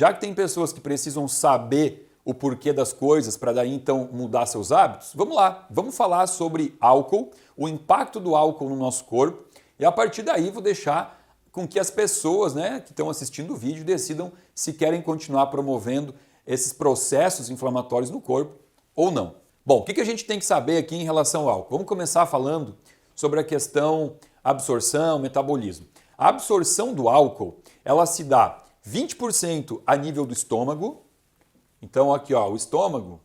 já que tem pessoas que precisam saber o porquê das coisas para daí então mudar seus hábitos, vamos lá, vamos falar sobre álcool, o impacto do álcool no nosso corpo e a partir daí vou deixar com que as pessoas, que estão assistindo o vídeo decidam se querem continuar promovendo esses processos inflamatórios no corpo ou não. Bom, o que a gente tem que saber aqui em relação ao álcool? Vamos começar falando sobre a questão absorção, metabolismo. A absorção do álcool, ela se dá 20% a nível do estômago. Então aqui, ó, o estômago,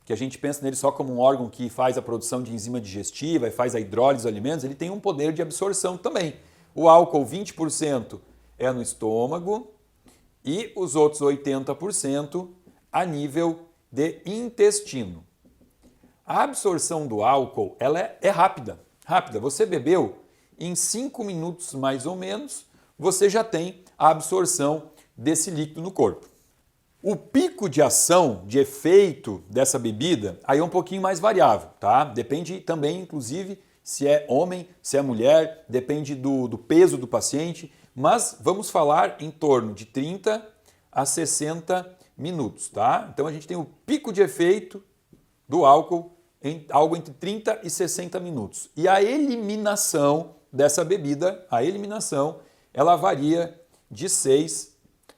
que a gente pensa nele só como um órgão que faz a produção de enzima digestiva e faz a hidrólise dos alimentos, ele tem um poder de absorção também. O álcool, 20% é no estômago e os outros 80% a nível de intestino. A absorção do álcool, ela é rápida. Você bebeu, em 5 minutos mais ou menos, você já tem a absorção desse líquido no corpo. O pico de ação, de efeito dessa bebida, aí é um pouquinho mais variável, tá? Depende também, inclusive, se é homem, se é mulher, depende do peso do paciente, mas vamos falar em torno de 30 a 60 minutos, tá? Então a gente tem o pico de efeito do álcool em algo entre 30 e 60 minutos. E a eliminação dessa bebida, ela varia de 6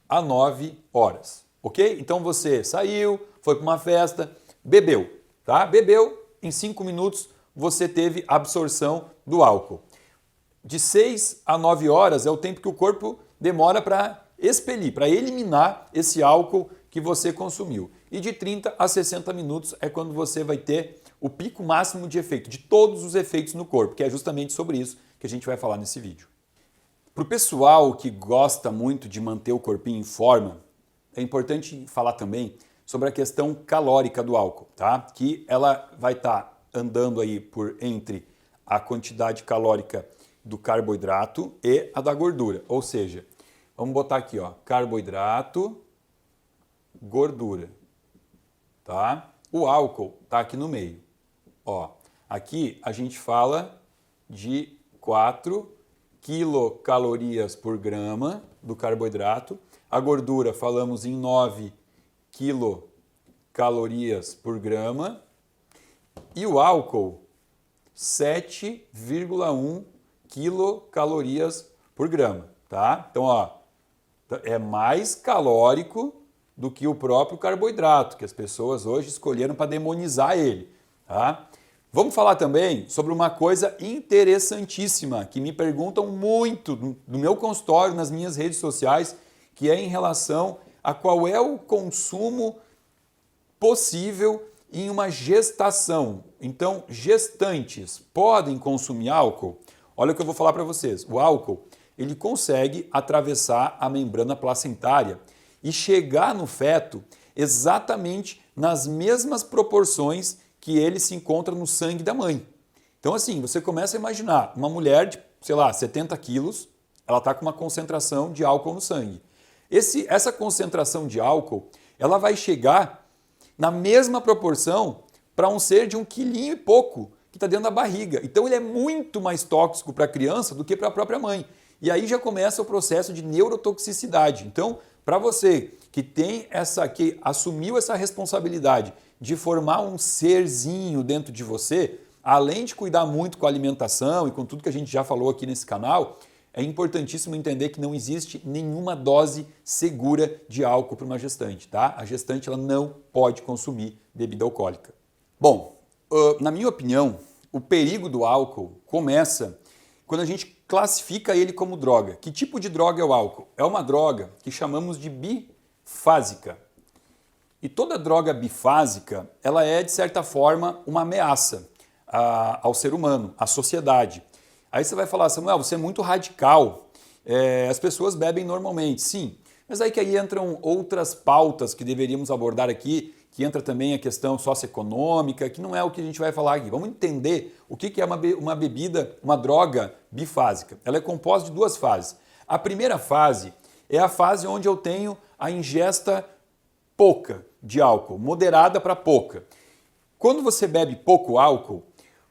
a 9 horas, ok? Então você saiu, foi para uma festa, bebeu, tá? Bebeu, em 5 minutos você teve absorção do álcool. De 6 a 9 horas é o tempo que o corpo demora para expelir, para eliminar esse álcool que você consumiu. E de 30 a 60 minutos é quando você vai ter o pico máximo de efeito, de todos os efeitos no corpo, que é justamente sobre isso que a gente vai falar nesse vídeo. Para o pessoal que gosta muito de manter o corpinho em forma, é importante falar também sobre a questão calórica do álcool, tá? Que ela vai estar andando aí por entre a quantidade calórica do carboidrato e a da gordura. Ou seja, vamos botar aqui, ó, carboidrato, gordura, tá? O álcool tá aqui no meio. Ó, aqui a gente fala de 4 quilocalorias por grama do carboidrato. A gordura falamos em 9 quilocalorias por grama. E o álcool, 7,1 quilocalorias por grama, tá? Então, ó, é mais calórico do que o próprio carboidrato, que as pessoas hoje escolheram para demonizar ele, tá? Vamos falar também sobre uma coisa interessantíssima que me perguntam muito no meu consultório, nas minhas redes sociais, que é em relação a qual é o consumo possível em uma gestação. Então, gestantes podem consumir álcool? Olha o que eu vou falar para vocês. O álcool, ele consegue atravessar a membrana placentária e chegar no feto exatamente nas mesmas proporções que ele se encontra no sangue da mãe. Então, assim, você começa a imaginar uma mulher de, sei lá, 70 quilos, ela está com uma concentração de álcool no sangue. Essa concentração de álcool, ela vai chegar na mesma proporção para um ser de 1,5 kg que está dentro da barriga. Então ele é muito mais tóxico para a criança do que para a própria mãe. E aí já começa o processo de neurotoxicidade. Então, para você que assumiu essa responsabilidade de formar um serzinho dentro de você, além de cuidar muito com a alimentação e com tudo que a gente já falou aqui nesse canal, é importantíssimo entender que não existe nenhuma dose segura de álcool para uma gestante, tá? A gestante ela não pode consumir bebida alcoólica. Bom, na minha opinião, o perigo do álcool começa quando a gente classifica ele como droga. Que tipo de droga é o álcool? É uma droga que chamamos de bifásica. E toda droga bifásica, ela é, de certa forma, uma ameaça ao ser humano, à sociedade. Aí você vai falar, Samuel, você é muito radical, as pessoas bebem normalmente. Sim, mas aí entram outras pautas que deveríamos abordar aqui, que entra também a questão socioeconômica, que não é o que a gente vai falar aqui. Vamos entender o que é uma bebida, uma droga bifásica. Ela é composta de 2 fases. A primeira fase é a fase onde eu tenho a ingesta pouca de álcool, moderada para pouca. Quando você bebe pouco álcool,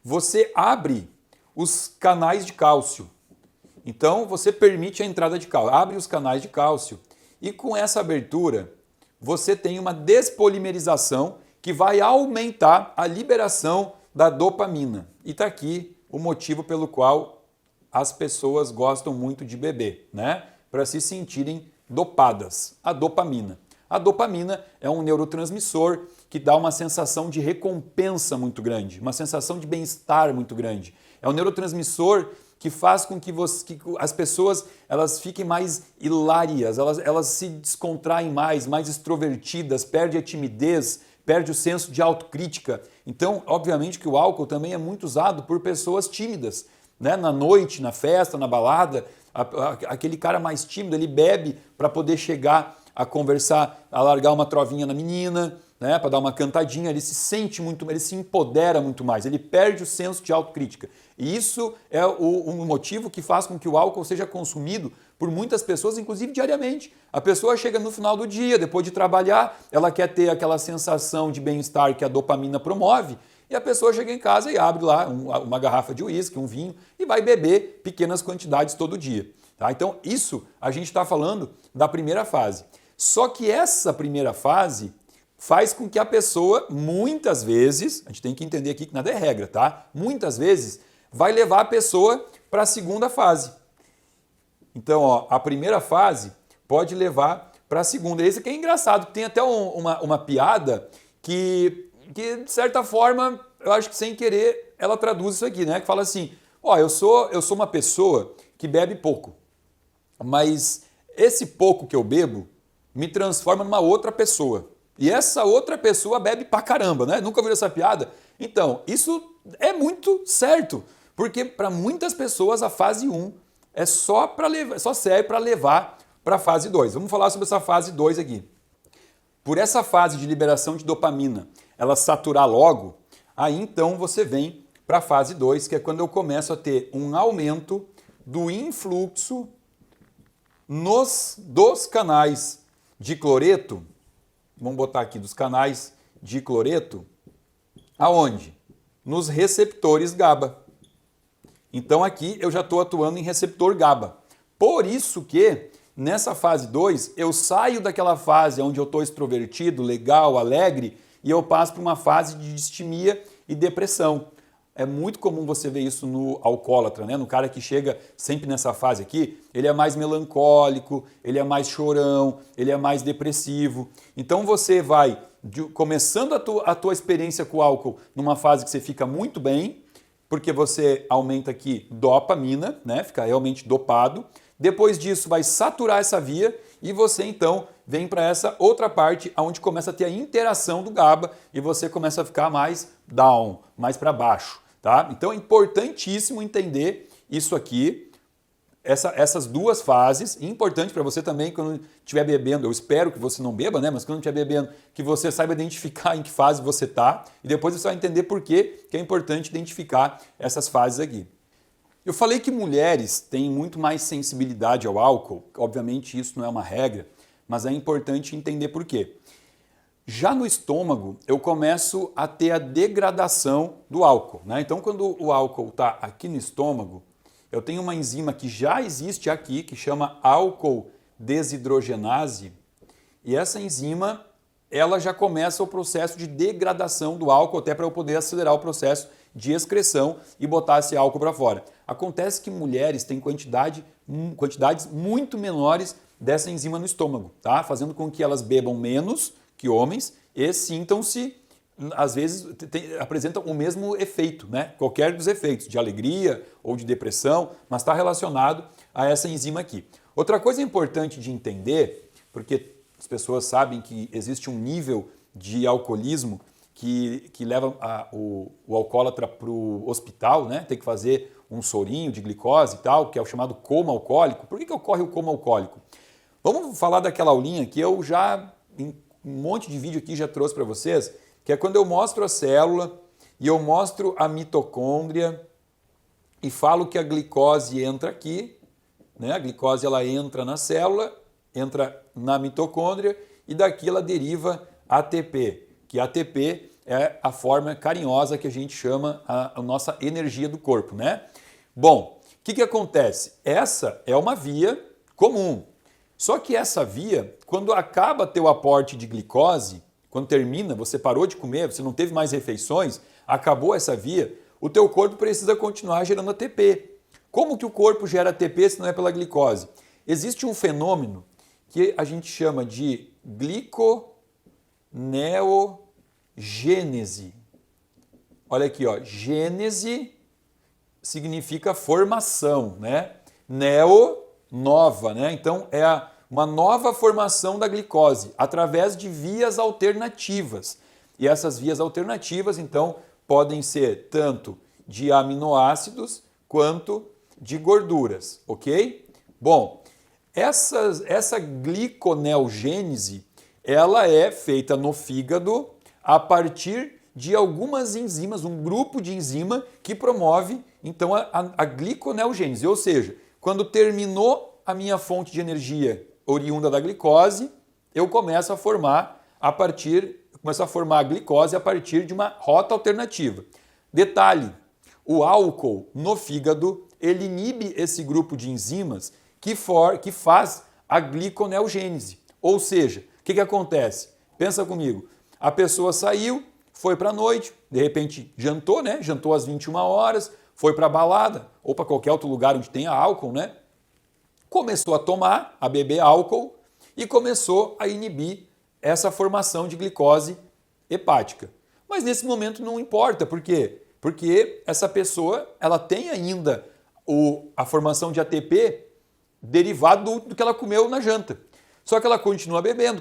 você abre os canais de cálcio. Então você permite a entrada de cálcio, abre os canais de cálcio E com essa abertura, você tem uma despolimerização que vai aumentar a liberação da dopamina. E está aqui o motivo pelo qual as pessoas gostam muito de beber, né? Para se sentirem dopadas, a dopamina. A dopamina é um neurotransmissor que dá uma sensação de recompensa muito grande, uma sensação de bem-estar muito grande. É um neurotransmissor que faz com que as pessoas elas fiquem mais hilárias, elas se descontraem mais extrovertidas, perde a timidez, perde o senso de autocrítica. Então, obviamente que o álcool também é muito usado por pessoas tímidas, né? Na noite, na festa, na balada, aquele cara mais tímido, ele bebe para poder chegar a conversar, a largar uma trovinha na menina, né, para dar uma cantadinha, ele se sente muito, ele se empodera muito mais, ele perde o senso de autocrítica. E isso é um motivo que faz com que o álcool seja consumido por muitas pessoas, inclusive diariamente. A pessoa chega no final do dia, depois de trabalhar, ela quer ter aquela sensação de bem-estar que a dopamina promove, e a pessoa chega em casa e abre lá uma garrafa de uísque, um vinho, e vai beber pequenas quantidades todo dia. Tá? Então isso a gente está falando da primeira fase. Só que essa primeira fase faz com que a pessoa, muitas vezes, a gente tem que entender aqui que nada é regra, tá? Muitas vezes vai levar a pessoa para a segunda fase. Então, ó, a primeira fase pode levar para a segunda. Esse aqui é engraçado, tem até uma piada que, de certa forma, eu acho que sem querer, ela traduz isso aqui, né? Que fala assim, ó, eu sou uma pessoa que bebe pouco, mas esse pouco que eu bebo me transforma numa outra pessoa. E essa outra pessoa bebe pra caramba, né? Nunca ouviu essa piada? Então, isso é muito certo, porque para muitas pessoas a fase 1 é só serve para levar para a fase 2. Vamos falar sobre essa fase 2 aqui. Por essa fase de liberação de dopamina, ela saturar logo, aí então você vem para a fase 2, que é quando eu começo a ter um aumento do influxo dos canais de cloreto, vamos botar aqui, dos canais de cloreto, aonde? Nos receptores GABA. Então aqui eu já estou atuando em receptor GABA. Por isso que nessa fase 2 eu saio daquela fase onde eu estou extrovertido, legal, alegre, e eu passo para uma fase de distimia e depressão. É muito comum você ver isso no alcoólatra, né? No cara que chega sempre nessa fase aqui, ele é mais melancólico, ele é mais chorão, ele é mais depressivo. Então você vai começando a tua experiência com o álcool numa fase que você fica muito bem, porque você aumenta aqui dopamina, né? Fica realmente dopado. Depois disso vai saturar essa via e você então vem para essa outra parte onde começa a ter a interação do GABA e você começa a ficar mais down, mais para baixo. Tá? Então é importantíssimo entender isso aqui, essas duas fases, importante para você também quando estiver bebendo, eu espero que você não beba, né? Mas quando estiver bebendo, que você saiba identificar em que fase você está e depois você vai entender por que é importante identificar essas fases aqui. Eu falei que mulheres têm muito mais sensibilidade ao álcool, obviamente isso não é uma regra, mas é importante entender por quê. Já no estômago, eu começo a ter a degradação do álcool, né? Então, quando o álcool está aqui no estômago, eu tenho uma enzima que já existe aqui, que chama álcool desidrogenase, e essa enzima, ela já começa o processo de degradação do álcool, até para eu poder acelerar o processo de excreção e botar esse álcool para fora. Acontece que mulheres têm quantidades muito menores dessa enzima no estômago, tá? Fazendo com que elas bebam menos que homens e sintam-se, às vezes, apresentam o mesmo efeito, né? Qualquer dos efeitos, de alegria ou de depressão, mas está relacionado a essa enzima aqui. Outra coisa importante de entender, porque as pessoas sabem que existe um nível de alcoolismo que leva o alcoólatra para o hospital, né? Tem que fazer um sorinho de glicose e tal, que é o chamado coma alcoólico. Por que ocorre o coma alcoólico? Vamos falar daquela aulinha que eu já... um monte de vídeo aqui já trouxe para vocês, que é quando eu mostro a célula e eu mostro a mitocôndria e falo que a glicose entra aqui, né? A glicose ela entra na célula, entra na mitocôndria e daqui ela deriva ATP, que ATP é a forma carinhosa que a gente chama a nossa energia do corpo, né? Bom, o que acontece? Essa é uma via comum. Só que essa via, quando acaba teu aporte de glicose, quando termina, você parou de comer, você não teve mais refeições, acabou essa via, o teu corpo precisa continuar gerando ATP. Como que o corpo gera ATP se não é pela glicose? Existe um fenômeno que a gente chama de gliconeogênese. Olha aqui, ó, gênese significa formação, né? Neo, nova, né? Então é uma nova formação da glicose através de vias alternativas. E essas vias alternativas, então, podem ser tanto de aminoácidos quanto de gorduras, ok? Bom, essa gliconeogênese, ela é feita no fígado a partir de algumas enzimas, um grupo de enzima que promove, então, a gliconeogênese. Ou seja, quando terminou a minha fonte de energia oriunda da glicose, eu começo a formar a glicose a partir de uma rota alternativa. Detalhe, o álcool no fígado, ele inibe esse grupo de enzimas que faz a gliconeogênese. Ou seja, o que acontece? Pensa comigo, a pessoa saiu, foi para a noite, de repente jantou, né? Jantou às 21 horas, foi para a balada ou para qualquer outro lugar onde tenha álcool, né? Começou a tomar, a beber álcool e começou a inibir essa formação de glicose hepática. Mas nesse momento não importa, por quê? Porque essa pessoa ela tem ainda a formação de ATP derivado do que ela comeu na janta. Só que ela continua bebendo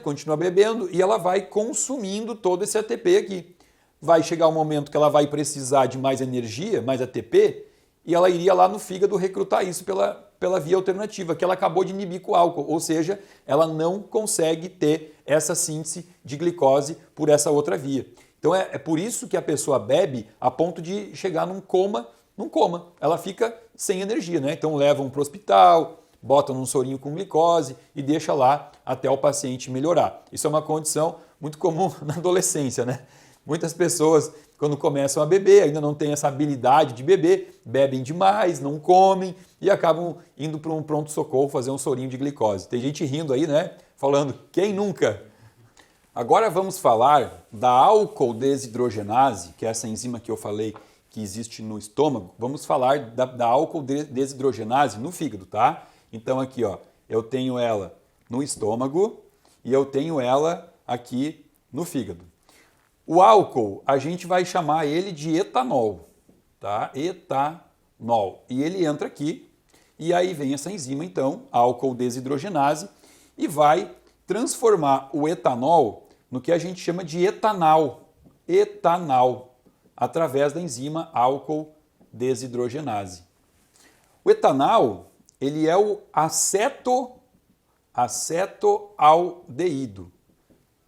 e ela vai consumindo todo esse ATP aqui. Vai chegar um momento que ela vai precisar de mais energia, mais ATP, e ela iria lá no fígado recrutar isso pela via alternativa, que ela acabou de inibir com o álcool, ou seja, ela não consegue ter essa síntese de glicose por essa outra via. Então é por isso que a pessoa bebe a ponto de chegar num coma. Ela fica sem energia, né? Então levam para o hospital, botam num sorinho com glicose e deixa lá até o paciente melhorar. Isso é uma condição muito comum na adolescência, né? Muitas pessoas, quando começam a beber, ainda não têm essa habilidade de beber, bebem demais, não comem e acabam indo para um pronto-socorro fazer um sorinho de glicose. Tem gente rindo aí, né? Falando, quem nunca? Agora vamos falar da álcool desidrogenase, que é essa enzima que eu falei que existe no estômago. Vamos falar da álcool desidrogenase no fígado, tá? Então aqui, ó, eu tenho ela no estômago e eu tenho ela aqui no fígado. O álcool, a gente vai chamar ele de etanol, tá? Etanol. E ele entra aqui e aí vem essa enzima, então, álcool desidrogenase, e vai transformar o etanol no que a gente chama de etanal, através da enzima álcool desidrogenase. O etanal, ele é o acetoaldeído.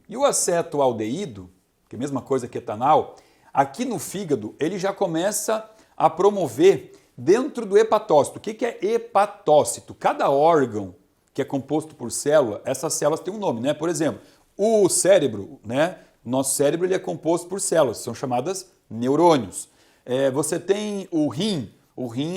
E o acetoaldeído, que é a mesma coisa que etanol, aqui no fígado ele já começa a promover dentro do hepatócito. O que é hepatócito? Cada órgão que é composto por célula, essas células têm um nome, né? Por exemplo, o cérebro, né? Nosso cérebro ele é composto por células, são chamadas neurônios. Você tem o rim,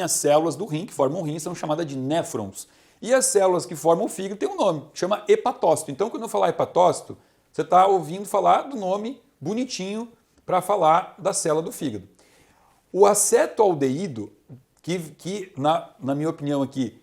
as células do rim que formam o rim são chamadas de néfrons. E as células que formam o fígado têm um nome, chama hepatócito. Então, quando eu falar hepatócito, você está ouvindo falar do nome bonitinho para falar da célula do fígado. O acetoaldeído, que na minha opinião aqui,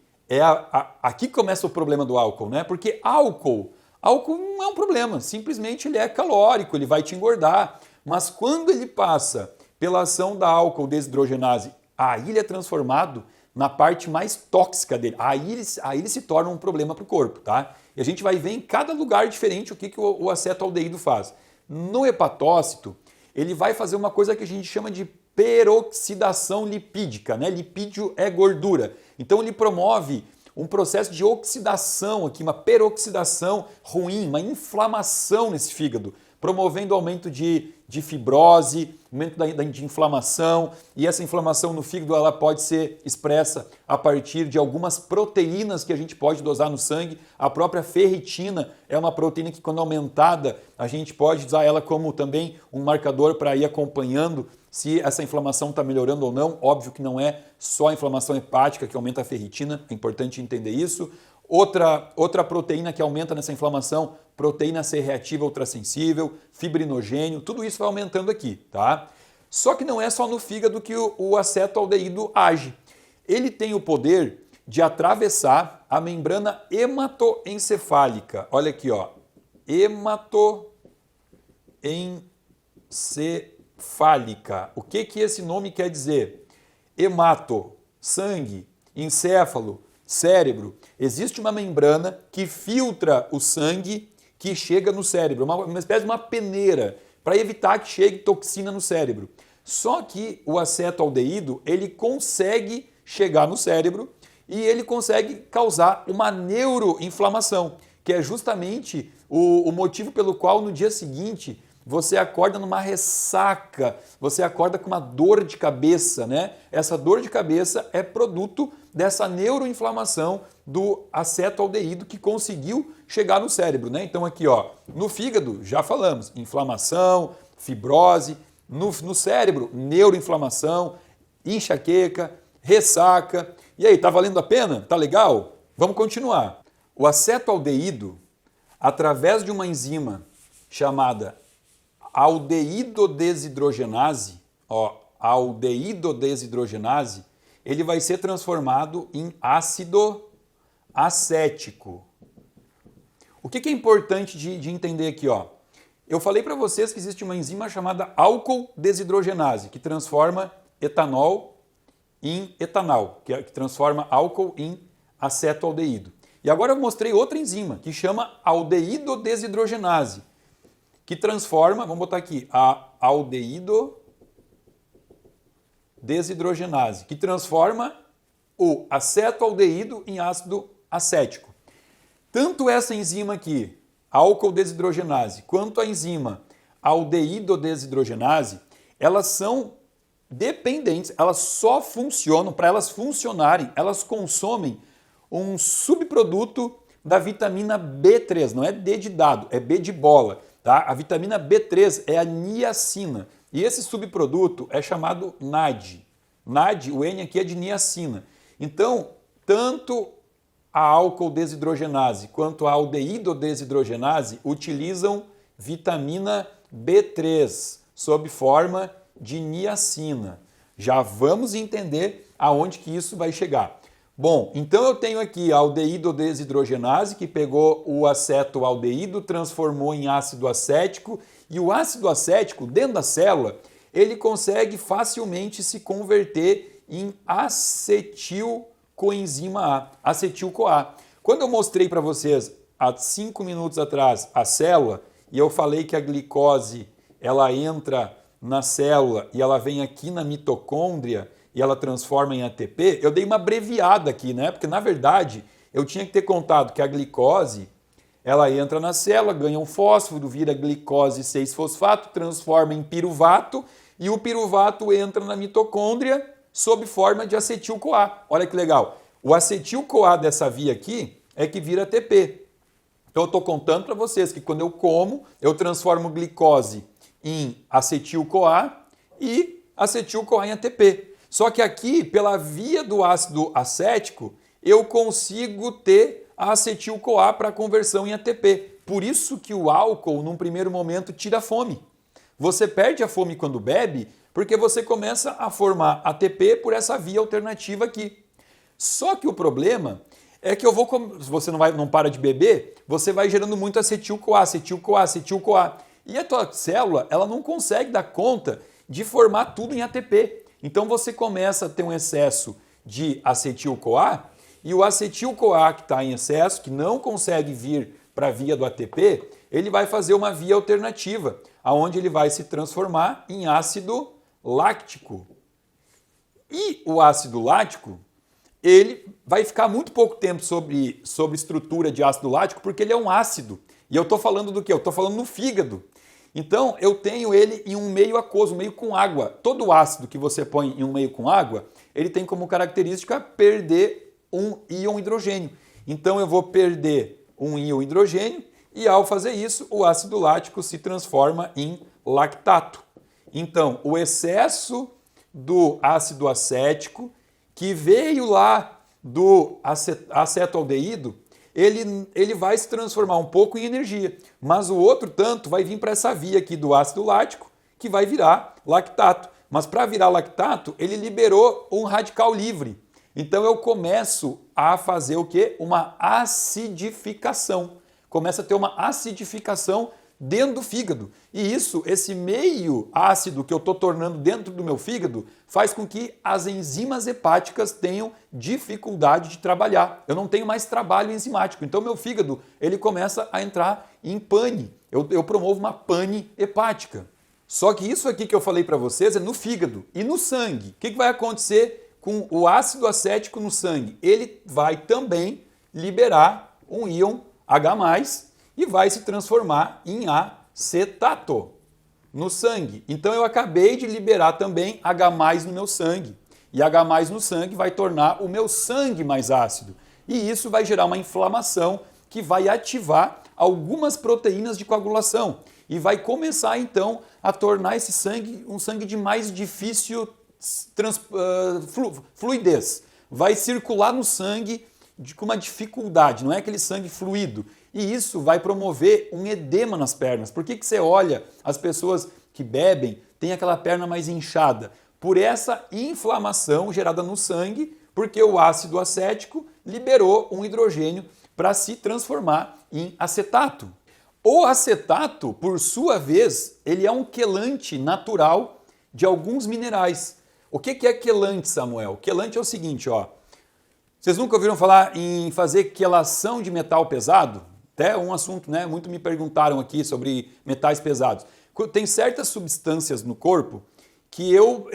aqui começa o problema do álcool, né? Porque álcool não é um problema, simplesmente ele é calórico, ele vai te engordar. Mas quando ele passa pela ação da álcool desidrogenase, aí ele é transformado na parte mais tóxica dele. Aí ele se torna um problema para o corpo, tá? E a gente vai ver em cada lugar diferente o que o acetoaldeído faz. No hepatócito, ele vai fazer uma coisa que a gente chama de peroxidação lipídica, né? Lipídio é gordura. Então ele promove um processo de oxidação aqui, uma peroxidação ruim, uma inflamação nesse fígado, promovendo aumento de fibrose, aumento de inflamação, e essa inflamação no fígado ela pode ser expressa a partir de algumas proteínas que a gente pode dosar no sangue. A própria ferritina é uma proteína que, quando aumentada, a gente pode usar ela como também um marcador para ir acompanhando se essa inflamação está melhorando ou não. Óbvio que não é só a inflamação hepática que aumenta a ferritina, é importante entender isso. Outra proteína que aumenta nessa inflamação, proteína C reativa ultrassensível, fibrinogênio, tudo isso vai aumentando aqui, tá? Só que não é só no fígado que o acetoaldeído age. Ele tem o poder de atravessar a membrana hematoencefálica. Olha aqui, ó. Hematoencefálica. O que esse nome quer dizer? Hemato, sangue, encéfalo, cérebro. Existe uma membrana que filtra o sangue que chega no cérebro, uma espécie de uma peneira, para evitar que chegue toxina no cérebro. Só que o acetoaldeído, ele consegue chegar no cérebro e ele consegue causar uma neuroinflamação, que é justamente o motivo pelo qual no dia seguinte você acorda numa ressaca, você acorda com uma dor de cabeça, né? Essa dor de cabeça é produto dessa neuroinflamação do acetoaldeído que conseguiu chegar no cérebro, né? Então aqui, ó, no fígado, já falamos, inflamação, fibrose, no cérebro, neuroinflamação, enxaqueca, ressaca. E aí, tá valendo a pena? Tá legal? Vamos continuar. O acetoaldeído, através de uma enzima chamada aldeído-desidrogenase, aldeído-desidrogenase, ele vai ser transformado em ácido acético. O que é importante de entender aqui, ó? Eu falei para vocês que existe uma enzima chamada álcool desidrogenase, que transforma etanol em etanol, que transforma álcool em acetoaldeído. E agora eu mostrei outra enzima, que chama aldeído desidrogenase, que transforma, vamos botar aqui, a aldeído desidrogenase, que transforma o acetoaldeído em ácido acético. Tanto essa enzima aqui, álcool desidrogenase, quanto a enzima aldeído desidrogenase, elas são dependentes, elas só funcionam, para elas funcionarem, elas consomem um subproduto da vitamina B3, não é D de dado, é B de bola. Tá? A vitamina B3 é a niacina e esse subproduto é chamado NAD. NAD, o N aqui é de niacina. Então, tanto a álcool desidrogenase quanto a aldeído desidrogenase utilizam vitamina B3 sob forma de niacina. Já vamos entender aonde que isso vai chegar. Bom, então eu tenho aqui a aldeído desidrogenase que pegou o acetoaldeído, transformou em ácido acético e o ácido acético dentro da célula, ele consegue facilmente se converter em acetilcoenzima A, acetil-CoA. Quando eu mostrei para vocês há 5 minutos atrás a célula e eu falei que a glicose ela entra na célula e ela vem aqui na mitocôndria e ela transforma em ATP, eu dei uma abreviada aqui, né? Porque na verdade eu tinha que ter contado que a glicose ela entra na célula, ganha um fósforo, vira glicose 6-fosfato, transforma em piruvato e o piruvato entra na mitocôndria sob forma de acetil-CoA. Olha que legal. O acetil-CoA dessa via aqui é que vira ATP. Então eu estou contando para vocês que quando eu como, eu transformo glicose em acetil-CoA e acetil-CoA em ATP. Só que aqui, pela via do ácido acético, eu consigo ter a acetil-CoA para conversão em ATP. Por isso que o álcool, num primeiro momento, tira a fome. Você perde a fome quando bebe, porque você começa a formar ATP por essa via alternativa aqui. Só que o problema é que se você não para de beber, você vai gerando muito acetil-CoA, acetil-CoA, acetil-CoA. E a tua célula, ela não consegue dar conta de formar tudo em ATP. Então você começa a ter um excesso de acetil-CoA e o acetil-CoA que está em excesso, que não consegue vir para a via do ATP, ele vai fazer uma via alternativa, onde ele vai se transformar em ácido láctico. E o ácido lático, ele vai ficar muito pouco tempo sobre estrutura de ácido lático, porque ele é um ácido. E eu estou falando do quê? Eu estou falando no fígado. Então, eu tenho ele em um meio aquoso, um meio com água. Todo ácido que você põe em um meio com água, ele tem como característica perder um íon hidrogênio. Então, eu vou perder um íon hidrogênio e, ao fazer isso, o ácido lático se transforma em lactato. Então, o excesso do ácido acético, que veio lá do acetoaldeído, ele vai se transformar um pouco em energia, mas o outro tanto vai vir para essa via aqui do ácido lático, que vai virar lactato. Mas para virar lactato, ele liberou um radical livre. Então eu começo a fazer o quê? Uma acidificação. Começa a ter uma acidificação dentro do fígado. E isso, esse meio ácido que eu estou tornando dentro do meu fígado, faz com que as enzimas hepáticas tenham dificuldade de trabalhar. Eu não tenho mais trabalho enzimático. Então meu fígado ele começa a entrar em pane. Eu promovo uma pane hepática. Só que isso aqui que eu falei para vocês é no fígado e no sangue. O que vai acontecer com o ácido acético no sangue? Ele vai também liberar um íon H+, e vai se transformar em acetato no sangue. Então eu acabei de liberar também H+ no meu sangue. E H+ no sangue vai tornar o meu sangue mais ácido. E isso vai gerar uma inflamação que vai ativar algumas proteínas de coagulação. E vai começar então a tornar esse sangue um sangue de mais difícil fluidez. Vai circular no sangue com uma dificuldade, não é aquele sangue fluido. E isso vai promover um edema nas pernas. Por que você olha as pessoas que bebem, tem aquela perna mais inchada? Por essa inflamação gerada no sangue, porque o ácido acético liberou um hidrogênio para se transformar em acetato. O acetato, por sua vez, ele é um quelante natural de alguns minerais. O que é quelante, Samuel? Quelante é o seguinte, ó. Vocês nunca ouviram falar em fazer quelação de metal pesado? Até um assunto, né? Muito me perguntaram aqui sobre metais pesados. Tem certas substâncias no corpo que eu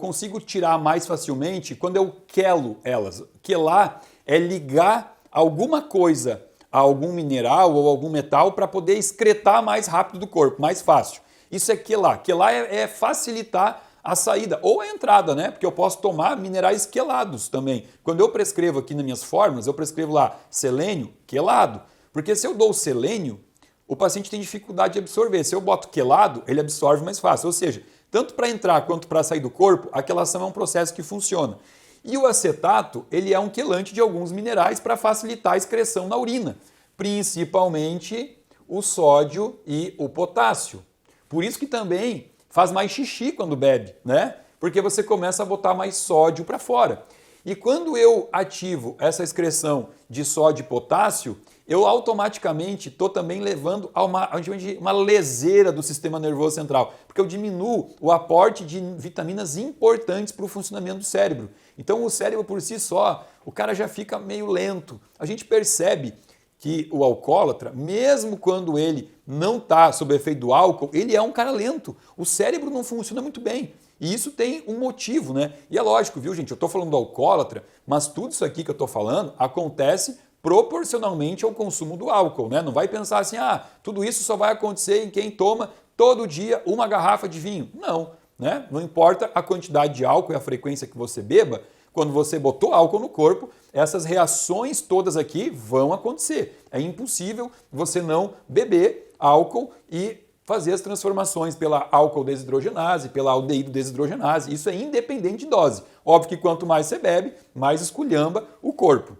consigo tirar mais facilmente quando eu quelo elas. Quelar é ligar alguma coisa a algum mineral ou algum metal para poder excretar mais rápido do corpo, mais fácil. Isso é quelar. Quelar é facilitar a saída ou a entrada, né? Porque eu posso tomar minerais quelados também. Quando eu prescrevo aqui nas minhas fórmulas, eu prescrevo lá selênio quelado. Porque se eu dou selênio, o paciente tem dificuldade de absorver. Se eu boto quelado, ele absorve mais fácil. Ou seja, tanto para entrar quanto para sair do corpo, a quelação é um processo que funciona. E o acetato, ele é um quelante de alguns minerais para facilitar a excreção na urina, principalmente o sódio e o potássio. Por isso que também faz mais xixi quando bebe, né? Porque você começa a botar mais sódio para fora. E quando eu ativo essa excreção de sódio e potássio, eu automaticamente estou também levando a uma leseira do sistema nervoso central, porque eu diminuo o aporte de vitaminas importantes para o funcionamento do cérebro. Então o cérebro por si só, o cara já fica meio lento. A gente percebe que o alcoólatra, mesmo quando ele não está sob efeito do álcool, ele é um cara lento. O cérebro não funciona muito bem. E isso tem um motivo, né? E é lógico, viu, gente? Eu estou falando do alcoólatra, mas tudo isso aqui que eu estou falando acontece proporcionalmente ao consumo do álcool, né? Não vai pensar assim, tudo isso só vai acontecer em quem toma todo dia uma garrafa de vinho. Não, né? Não importa a quantidade de álcool e a frequência que você beba, quando você botou álcool no corpo, essas reações todas aqui vão acontecer. É impossível você não beber álcool e fazer as transformações pela álcool desidrogenase, pela aldeído desidrogenase. Isso é independente de dose. Óbvio que quanto mais você bebe, mais esculhamba o corpo.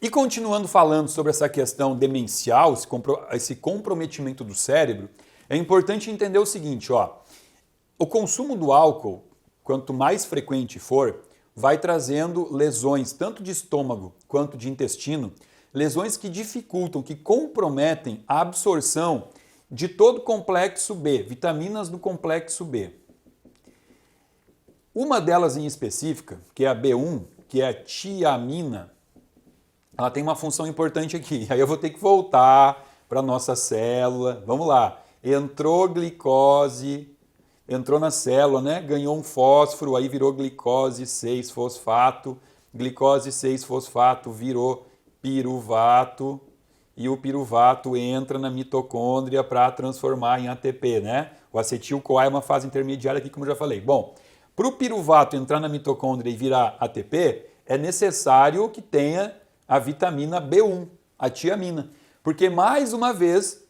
E continuando falando sobre essa questão demencial, esse comprometimento do cérebro, é importante entender o seguinte, ó. O consumo do álcool, quanto mais frequente for, vai trazendo lesões tanto de estômago quanto de intestino, lesões que dificultam, que comprometem a absorção de todo o complexo B, vitaminas do complexo B. Uma delas em específica, que é a B1, que é a tiamina, ela tem uma função importante aqui. Aí eu vou ter que voltar para a nossa célula. Vamos lá. Entrou glicose, entrou na célula, né? Ganhou um fósforo, aí virou glicose 6-fosfato. Glicose 6-fosfato virou piruvato. E o piruvato entra na mitocôndria para transformar em ATP, né? O acetil-CoA é uma fase intermediária aqui, como eu já falei. Bom, para o piruvato entrar na mitocôndria e virar ATP, é necessário que tenha a vitamina B1, a tiamina. Porque, mais uma vez,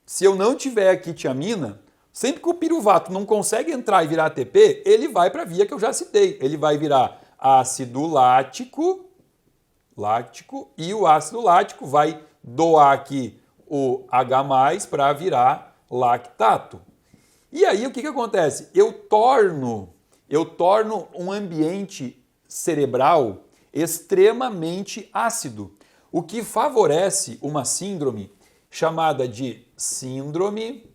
se eu não tiver aqui tiamina, sempre que o piruvato não consegue entrar e virar ATP, ele vai para a via que eu já citei. Ele vai virar ácido lático lático e o ácido lático vai doar aqui o H+ para virar lactato. E aí o que acontece? Eu torno um ambiente cerebral extremamente ácido, o que favorece uma síndrome chamada de síndrome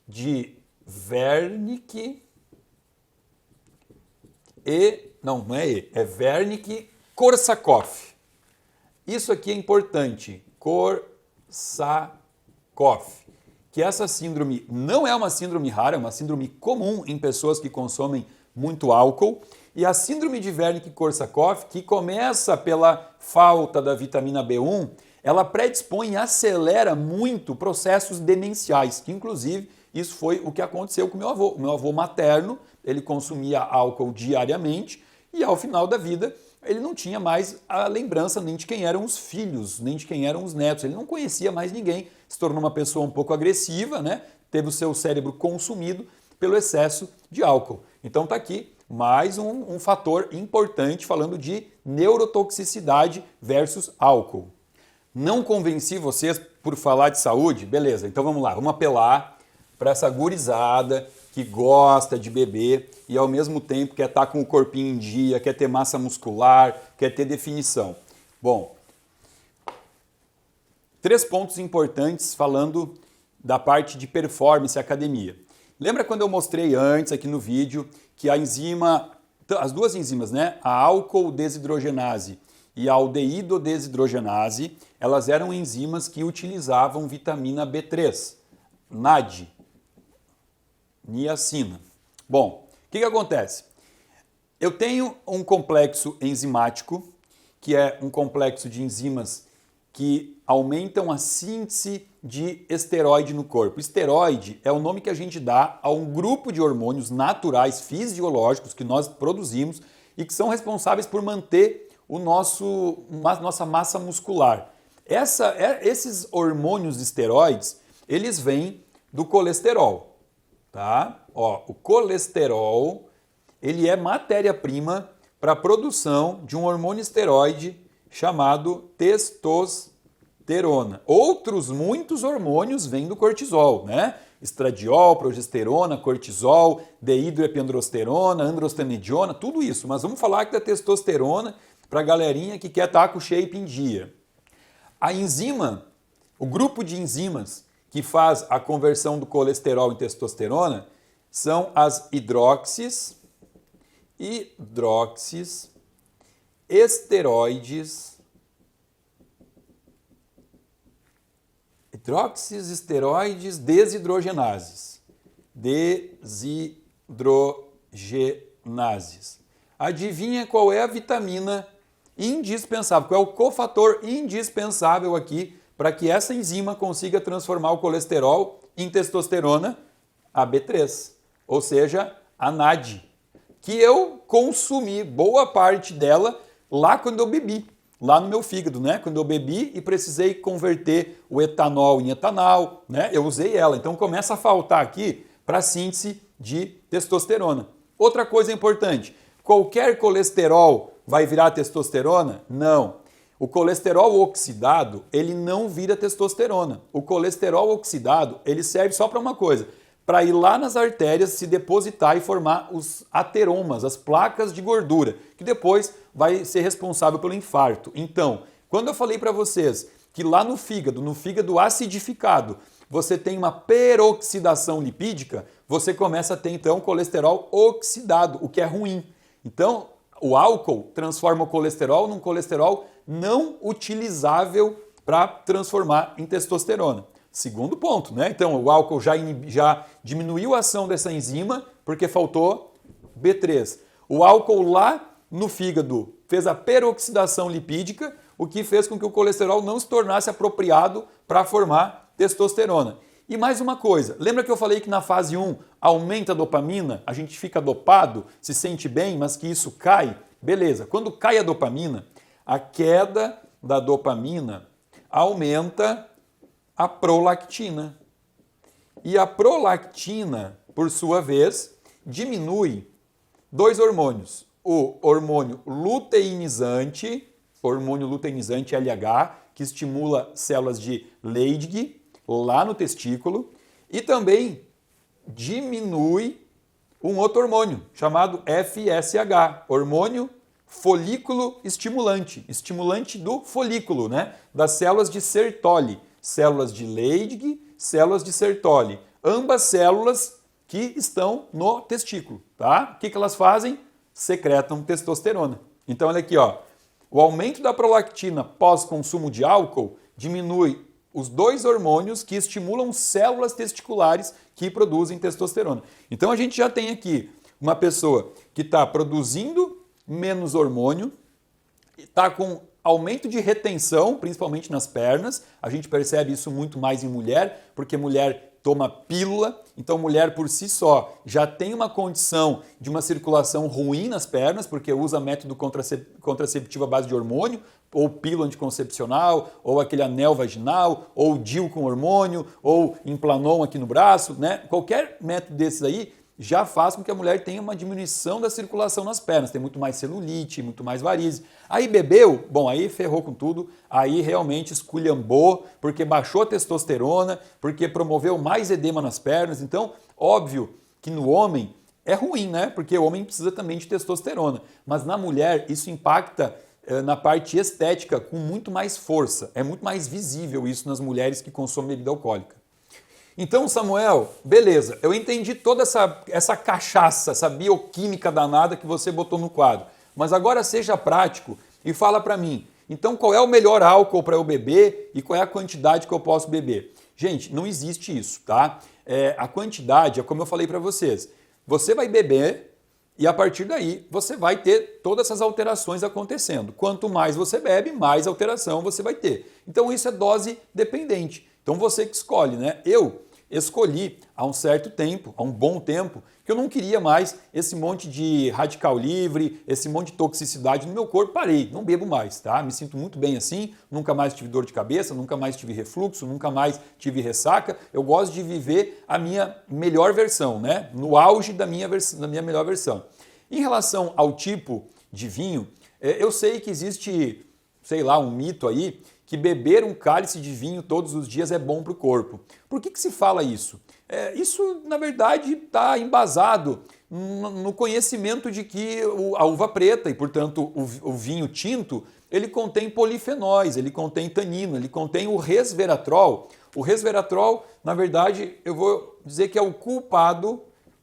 de Wernicke é Wernicke-Korsakoff. Isso aqui é importante, Korsakoff. Que essa síndrome não é uma síndrome rara, é uma síndrome comum em pessoas que consomem muito álcool. E a síndrome de Wernicke-Korsakoff, que começa pela falta da vitamina B1, ela predispõe e acelera muito processos demenciais, que inclusive isso foi o que aconteceu com o meu avô. O meu avô materno, ele consumia álcool diariamente e ao final da vida ele não tinha mais a lembrança nem de quem eram os filhos, nem de quem eram os netos. Ele não conhecia mais ninguém, se tornou uma pessoa um pouco agressiva, né? Teve o seu cérebro consumido pelo excesso de álcool. Então tá aqui mais um fator importante falando de neurotoxicidade versus álcool. Não convenci vocês por falar de saúde? Beleza, então vamos lá, vamos apelar para essa gurizada que gosta de beber e ao mesmo tempo quer estar com o corpinho em dia, quer ter massa muscular, quer ter definição. Bom, 3 pontos importantes falando da parte de performance e academia. Lembra quando eu mostrei antes aqui no vídeo que a enzima, as duas enzimas, né, a álcool desidrogenase e a aldeído desidrogenase, elas eram enzimas que utilizavam vitamina B3, NAD, niacina. Bom, o que acontece? Eu tenho um complexo enzimático, que é um complexo de enzimas que aumentam a síntese de esteroide no corpo. Esteroide é o nome que a gente dá a um grupo de hormônios naturais, fisiológicos, que nós produzimos e que são responsáveis por manter nossa massa muscular. Esses hormônios esteroides, eles vêm do colesterol. Tá? Ó, o colesterol, ele é matéria-prima para a produção de um hormônio esteroide chamado testosterona. Outros muitos hormônios vêm do cortisol, né? Estradiol, progesterona, cortisol, dehidroepiandrosterona, androstenediona, tudo isso. Mas vamos falar aqui da testosterona para a galerinha que quer estar com o shape em dia. A enzima, o grupo de enzimas que faz a conversão do colesterol em testosterona são as hidroxis esteroides desidrogenases. Adivinha qual é a vitamina indispensável, qual é o cofator indispensável aqui para que essa enzima consiga transformar o colesterol em testosterona? A B3, ou seja, a NAD, que eu consumi boa parte dela lá quando eu bebi, lá no meu fígado, né? Quando eu bebi e precisei converter o etanol em etanol, né? Eu usei ela, então começa a faltar aqui para a síntese de testosterona. Outra coisa importante, qualquer colesterol vai virar testosterona? Não. O colesterol oxidado, ele não vira testosterona. O colesterol oxidado, ele serve só para uma coisa, para ir lá nas artérias se depositar e formar os ateromas, as placas de gordura, que depois vai ser responsável pelo infarto. Então, quando eu falei para vocês que lá no fígado acidificado, você tem uma peroxidação lipídica, você começa a ter então colesterol oxidado, o que é ruim. Então, o álcool transforma o colesterol num colesterol não utilizável para transformar em testosterona. Segundo ponto, né? Então o álcool já diminuiu a ação dessa enzima porque faltou B3. O álcool lá no fígado fez a peroxidação lipídica, o que fez com que o colesterol não se tornasse apropriado para formar testosterona. E mais uma coisa, lembra que eu falei que na fase 1 aumenta a dopamina, a gente fica dopado, se sente bem, mas que isso cai? Beleza, quando cai a dopamina, a queda da dopamina aumenta a prolactina. E a prolactina, por sua vez, diminui 2 hormônios. O hormônio luteinizante, hormônio luteinizante LH, que estimula células de Leydig lá no testículo e também diminui um outro hormônio chamado FSH, hormônio folículo estimulante, estimulante do folículo, né? Das células de Sertoli, células de Leydig, células de Sertoli, ambas células que estão no testículo, tá? O que elas fazem? Secretam testosterona. Então olha aqui, ó, o aumento da prolactina pós-consumo de álcool diminui os dois hormônios que estimulam células testiculares que produzem testosterona. Então a gente já tem aqui uma pessoa que está produzindo menos hormônio, está com aumento de retenção, principalmente nas pernas. A gente percebe isso muito mais em mulher, porque mulher toma pílula, então mulher por si só já tem uma condição de uma circulação ruim nas pernas, porque usa método contraceptivo à base de hormônio, ou pílula anticoncepcional, ou aquele anel vaginal, ou DIU com hormônio, ou Implanon aqui no braço, né? Qualquer método desses aí já faz com que a mulher tenha uma diminuição da circulação nas pernas, tem muito mais celulite, muito mais varize. Aí bebeu, bom, aí ferrou com tudo, aí realmente esculhambou, porque baixou a testosterona, porque promoveu mais edema nas pernas. Então, óbvio que no homem é ruim, né? Porque o homem precisa também de testosterona, mas na mulher isso impacta na parte estética com muito mais força, é muito mais visível isso nas mulheres que consomem bebida alcoólica. Então, Samuel, beleza, eu entendi toda essa cachaça, essa bioquímica danada que você botou no quadro. Mas agora seja prático e fala para mim, então qual é o melhor álcool para eu beber e qual é a quantidade que eu posso beber? Gente, não existe isso, tá? A quantidade é como eu falei para vocês. Você vai beber e a partir daí você vai ter todas essas alterações acontecendo. Quanto mais você bebe, mais alteração você vai ter. Então isso é dose dependente. Então você que escolhe, né? Eu escolhi há um certo tempo, há um bom tempo, que eu não queria mais esse monte de radical livre, esse monte de toxicidade no meu corpo, parei, não bebo mais, tá? Me sinto muito bem assim, nunca mais tive dor de cabeça, nunca mais tive refluxo, nunca mais tive ressaca. Eu gosto de viver a minha melhor versão, né? No auge da minha melhor versão. Em relação ao tipo de vinho, eu sei que existe, sei lá, um mito aí, que beber um cálice de vinho todos os dias é bom para o corpo. Por que se fala isso? Isso, na verdade, está embasado no conhecimento de que a uva preta e, portanto, o vinho tinto, ele contém polifenóis, ele contém tanino, ele contém o resveratrol. O resveratrol, na verdade, eu vou dizer que é o culpado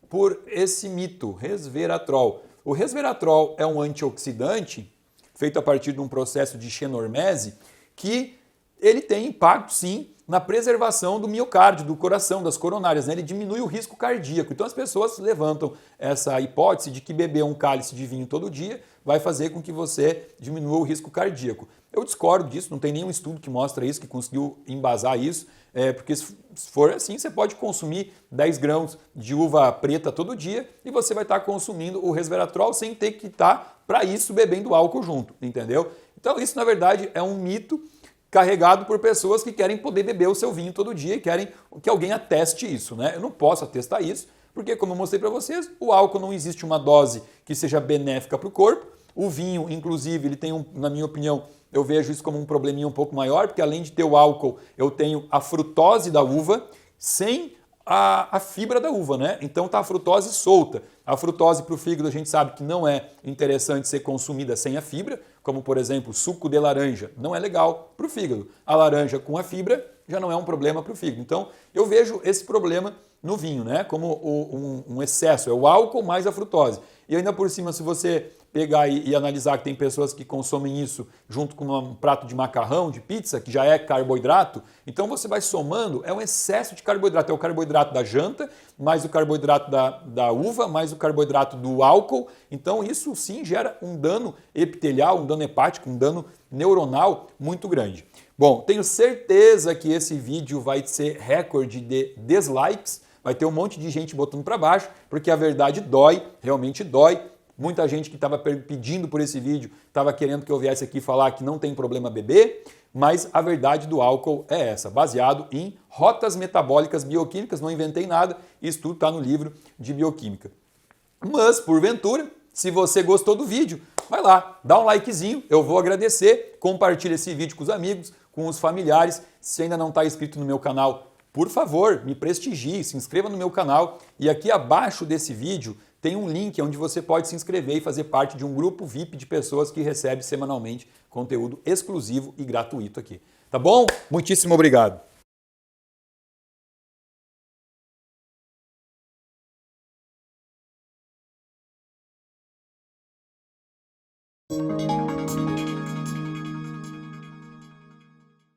por esse mito, resveratrol. O resveratrol é um antioxidante feito a partir de um processo de xenormese, que ele tem impacto, sim, na preservação do miocárdio, do coração, das coronárias, né? Ele diminui o risco cardíaco. Então as pessoas levantam essa hipótese de que beber um cálice de vinho todo dia vai fazer com que você diminua o risco cardíaco. Eu discordo disso, não tem nenhum estudo que mostra isso, que conseguiu embasar isso, porque se for assim, você pode consumir 10 grãos de uva preta todo dia e você vai estar consumindo o resveratrol sem ter que estar, para isso, bebendo álcool junto, entendeu? Então isso, na verdade, é um mito carregado por pessoas que querem poder beber o seu vinho todo dia e querem que alguém ateste isso, né? Eu não posso atestar isso, porque, como eu mostrei para vocês, o álcool não existe uma dose que seja benéfica para o corpo. O vinho, inclusive, ele tem, na minha opinião, eu vejo isso como um probleminha um pouco maior, porque além de ter o álcool, eu tenho a frutose da uva sem a fibra da uva, né? Então tá a frutose solta. A frutose para o fígado a gente sabe que não é interessante ser consumida sem a fibra, como por exemplo suco de laranja, não é legal para o fígado. A laranja com a fibra já não é um problema para o fígado. Então eu vejo esse problema no vinho, né? Como um excesso, é o álcool mais a frutose. E ainda por cima, se você pegar e analisar que tem pessoas que consomem isso junto com um prato de macarrão, de pizza, que já é carboidrato, então você vai somando, é um excesso de carboidrato. É o carboidrato da janta, mais o carboidrato da uva, mais o carboidrato do álcool. Então isso sim gera um dano epitelial, um dano hepático, um dano neuronal muito grande. Bom, tenho certeza que esse vídeo vai ser recorde de dislikes, vai ter um monte de gente botando para baixo, porque a verdade dói, realmente dói. Muita gente que estava pedindo por esse vídeo estava querendo que eu viesse aqui falar que não tem problema beber, mas a verdade do álcool é essa, baseado em rotas metabólicas bioquímicas, não inventei nada, isso tudo está no livro de bioquímica. Mas, porventura, Se você gostou do vídeo, vai lá, dá um likezinho, eu vou agradecer, compartilha esse vídeo com os amigos, com os familiares. Se ainda não está inscrito no meu canal, por favor, me prestigie, se inscreva no meu canal e aqui abaixo desse vídeo tem um link onde você pode se inscrever e fazer parte de um grupo VIP de pessoas que recebe semanalmente conteúdo exclusivo e gratuito aqui. Tá bom? Muitíssimo obrigado.